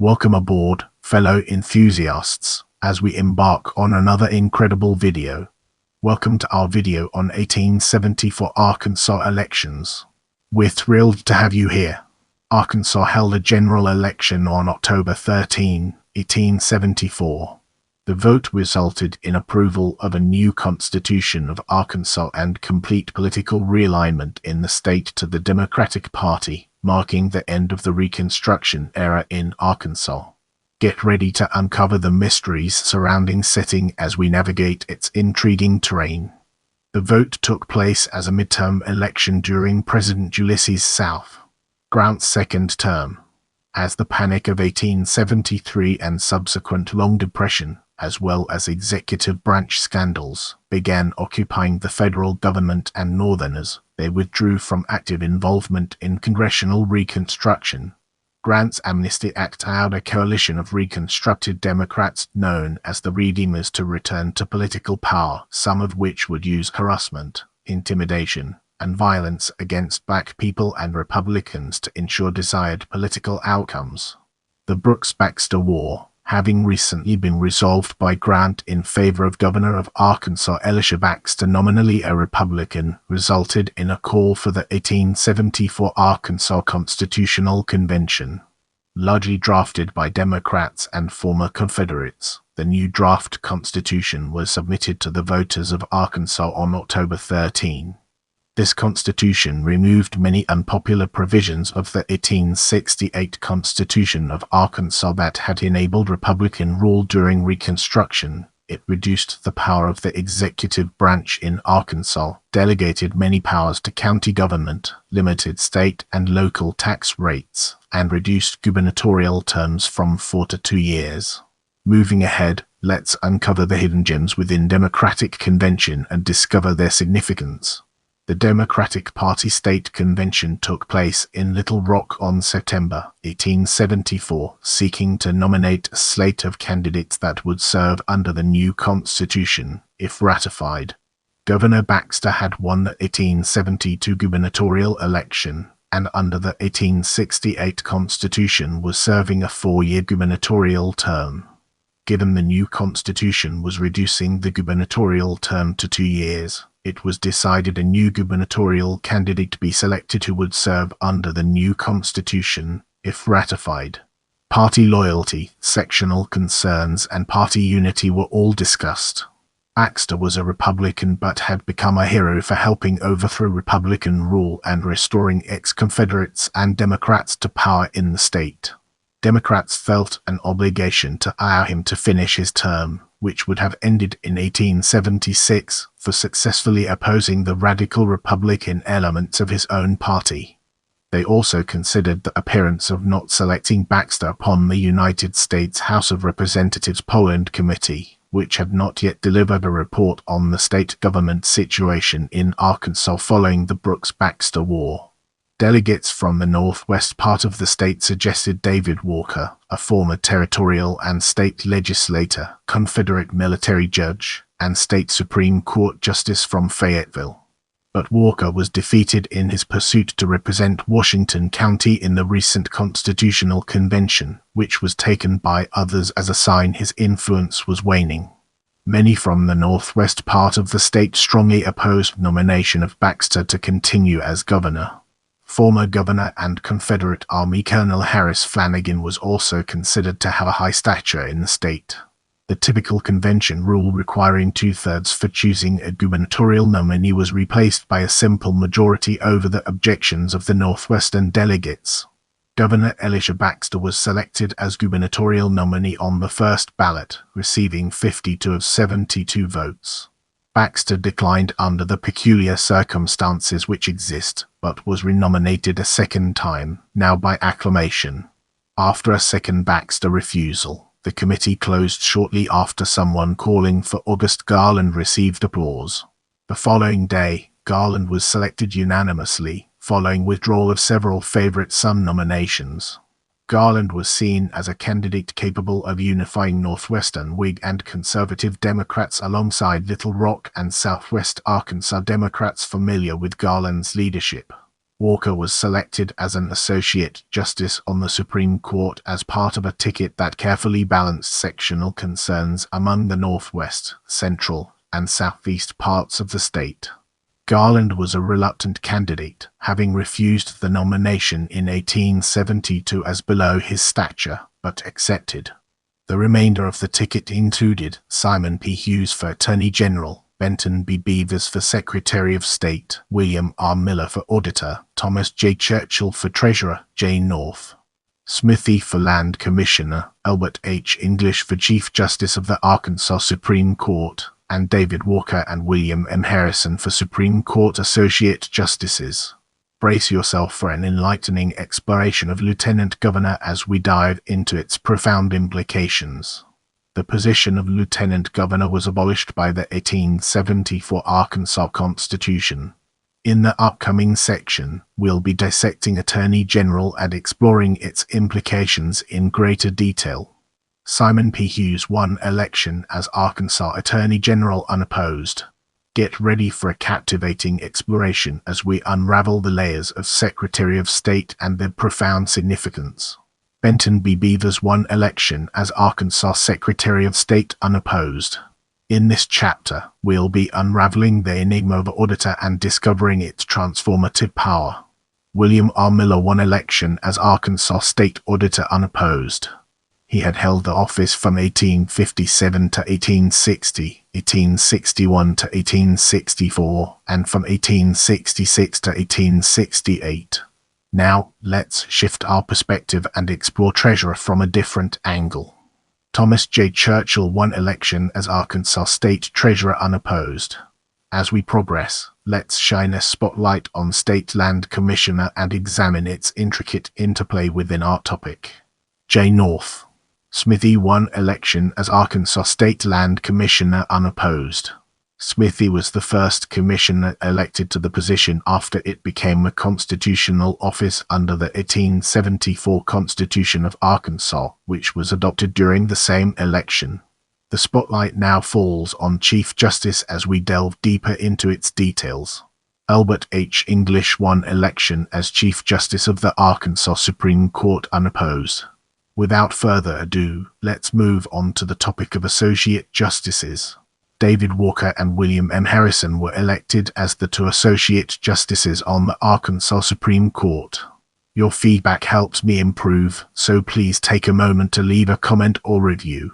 Welcome aboard, fellow enthusiasts, as we embark on another incredible video. Welcome to our video on 1874 Arkansas elections. We're thrilled to have you here. Arkansas held a general election on October 13, 1874. The vote resulted in approval of a new constitution of Arkansas and complete political realignment in the state to the Democratic Party, marking the end of the Reconstruction era in Arkansas. Get ready to uncover the mysteries surrounding setting as we navigate its intriguing terrain. The vote took place as a midterm election during President Ulysses S. Grant's second term. As the Panic of 1873 and subsequent Long Depression, as well as executive branch scandals, began occupying the federal government and Northerners, they withdrew from active involvement in congressional reconstruction. Grant's Amnesty Act allowed a coalition of reconstructed Democrats known as the Redeemers to return to political power, some of which would use harassment, intimidation, and violence against black people and Republicans to ensure desired political outcomes. The Brooks-Baxter War, having recently been resolved by Grant in favor of Governor of Arkansas Elisha Baxter, nominally a Republican, resulted in a call for the 1874 Arkansas Constitutional Convention. Largely drafted by Democrats and former Confederates, the new draft constitution was submitted to the voters of Arkansas on October 13. This constitution removed many unpopular provisions of the 1868 Constitution of Arkansas that had enabled Republican rule during Reconstruction. It reduced the power of the executive branch in Arkansas, delegated many powers to county government, limited state and local tax rates, and reduced gubernatorial terms from 4 to 2 years. Moving ahead, let's uncover the hidden gems within Democratic Convention and discover their significance. The Democratic Party State Convention took place in Little Rock on September 1874, seeking to nominate a slate of candidates that would serve under the new Constitution, if ratified. Governor Baxter had won the 1872 gubernatorial election, and under the 1868 Constitution was serving a 4-year gubernatorial term. Given the new Constitution was reducing the gubernatorial term to 2 years, it was decided a new gubernatorial candidate be selected who would serve under the new Constitution, if ratified. Party loyalty, sectional concerns, and party unity were all discussed. Baxter was a Republican but had become a hero for helping overthrow Republican rule and restoring ex-Confederates and Democrats to power in the state. Democrats felt an obligation to allow him to finish his term, which would have ended in 1876, for successfully opposing the radical Republican elements of his own party. They also considered the appearance of not selecting Baxter upon the United States House of Representatives Poland Committee, which had not yet delivered a report on the state government situation in Arkansas following the Brooks-Baxter War. Delegates from the northwest part of the state suggested David Walker, a former territorial and state legislator, Confederate military judge, and state Supreme Court justice from Fayetteville. But Walker was defeated in his pursuit to represent Washington County in the recent Constitutional Convention, which was taken by others as a sign his influence was waning. Many from the northwest part of the state strongly opposed nomination of Baxter to continue as governor. Former Governor and Confederate Army Colonel Harris Flanagan was also considered to have a high stature in the state. The typical convention rule requiring 2/3 for choosing a gubernatorial nominee was replaced by a simple majority over the objections of the Northwestern delegates. Governor Elisha Baxter was selected as gubernatorial nominee on the first ballot, receiving 52 of 72 votes. Baxter declined under the peculiar circumstances which exist, but was renominated a second time, now by acclamation. After a second Baxter refusal, the committee closed shortly after someone calling for August Garland received applause. The following day, Garland was selected unanimously, following withdrawal of several favorite son nominations. Garland was seen as a candidate capable of unifying Northwestern Whig and conservative Democrats alongside Little Rock and Southwest Arkansas Democrats familiar with Garland's leadership. Walker was selected as an Associate Justice on the Supreme Court as part of a ticket that carefully balanced sectional concerns among the Northwest, Central, and Southeast parts of the state. Garland was a reluctant candidate, having refused the nomination in 1872 as below his stature, but accepted. The remainder of the ticket included Simon P. Hughes for Attorney General, Benton B. Beavers for Secretary of State, William R. Miller for Auditor, Thomas J. Churchill for Treasurer, J. North Smithy for Land Commissioner, Albert H. English for Chief Justice of the Arkansas Supreme Court, and David Walker and William M. Harrison for Supreme Court Associate Justices. Brace yourself for an enlightening exploration of Lieutenant Governor as we dive into its profound implications. The position of Lieutenant Governor was abolished by the 1874 Arkansas Constitution. In the upcoming section, we'll be dissecting Attorney General and exploring its implications in greater detail. Simon P. Hughes won election as Arkansas Attorney General unopposed. Get ready for a captivating exploration as we unravel the layers of Secretary of State and their profound significance. Benton B. Beavers won election as Arkansas Secretary of State unopposed. In this chapter, we'll be unraveling the enigma of auditor and discovering its transformative power. William R. Miller won election as Arkansas State Auditor unopposed. He had held the office from 1857 to 1860, 1861 to 1864, and from 1866 to 1868. Now, let's shift our perspective and explore Treasurer from a different angle. Thomas J. Churchill won election as Arkansas State Treasurer unopposed. As we progress, let's shine a spotlight on State Land Commissioner and examine its intricate interplay within our topic. J. North Smithy won election as Arkansas State Land Commissioner unopposed. Smithy was the first commissioner elected to the position after it became a constitutional office under the 1874 Constitution of Arkansas, which was adopted during the same election. The spotlight now falls on Chief Justice as we delve deeper into its details. Albert H. English won election as Chief Justice of the Arkansas Supreme Court unopposed. Without further ado, let's move on to the topic of Associate Justices. David Walker and William M. Harrison were elected as the two Associate Justices on the Arkansas Supreme Court. Your feedback helps me improve, so please take a moment to leave a comment or review.